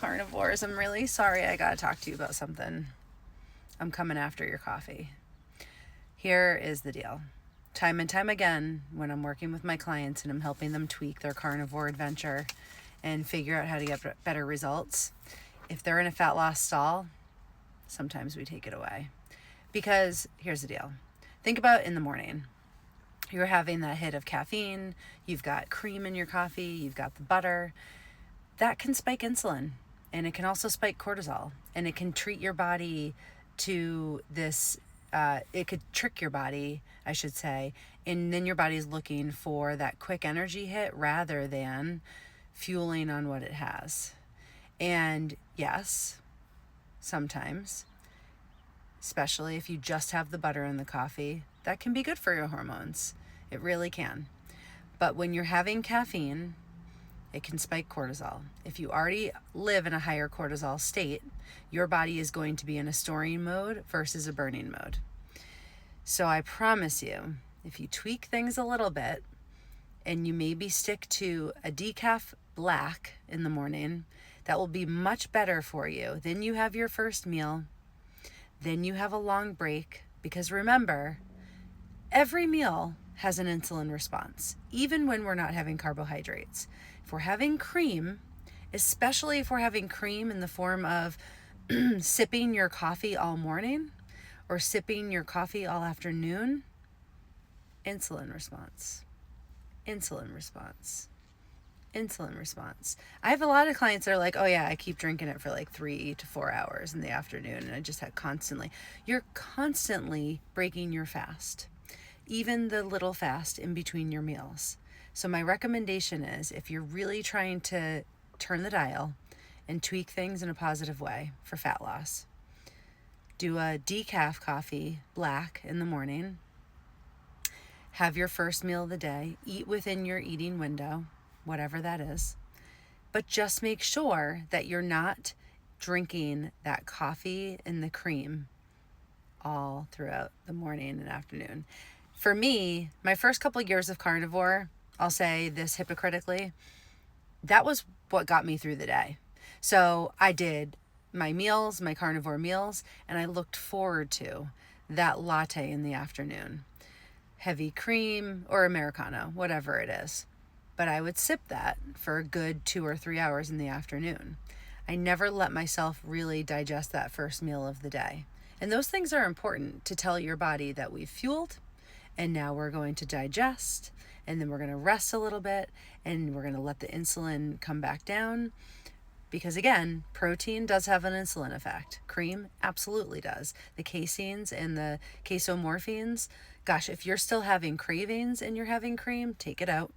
carnivores. I'm really sorry I gotta talk to you about something. I'm coming after your coffee. Here is the deal. Time and time again, when I'm working with my clients and I'm helping them tweak their carnivore adventure and figure out how to get better results, if they're in a fat loss stall, sometimes we take it away. Because here's the deal. Think about in the morning. You're having that hit of caffeine, you've got cream in your coffee, you've got the butter. That can spike insulin, and it can also spike cortisol, and it can treat your body to this, it could trick your body, I should say, and then your body's looking for that quick energy hit rather than fueling on what it has. And yes, sometimes, especially if you just have the butter in the coffee, that can be good for your hormones. It really can. But when you're having caffeine, it can spike cortisol. If you already live in a higher cortisol state, your body is going to be in a storing mode versus a burning mode. So I promise you, if you tweak things a little bit and you maybe stick to a decaf black in the morning, that will be much better for you. Then you have your first meal. Then you have a long break. Because remember, every meal has an insulin response, even when we're not having carbohydrates. If we're having cream, especially if we're having cream in the form of sipping your coffee all morning or sipping your coffee all afternoon, insulin response, insulin response, insulin response. I have a lot of clients that are like, oh yeah, I keep drinking it for like 3 to 4 hours in the afternoon, and I just had constantly. You're constantly breaking your fast, even the little fast in between your meals. So my recommendation is, if you're really trying to turn the dial and tweak things in a positive way for fat loss, do a decaf coffee, black, in the morning. Have your first meal of the day. Eat within your eating window, whatever that is. But just make sure that you're not drinking that coffee and the cream all throughout the morning and afternoon. For me, my first couple of years of carnivore, I'll say this hypocritically, that was what got me through the day. So I did my meals, my carnivore meals, and I looked forward to that latte in the afternoon. Heavy cream or Americano, whatever it is. But I would sip that for a good 2 or 3 hours in the afternoon. I never let myself really digest that first meal of the day. And those things are important to tell your body that we've fueled, and now we're going to digest, and then we're going to rest a little bit, and we're going to let the insulin come back down. Because again, protein does have an insulin effect. Cream absolutely does. The caseins and the casomorphines, gosh, if you're still having cravings and you're having cream, take it out.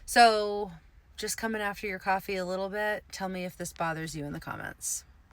So just coming after your coffee a little bit, tell me if this bothers you in the comments.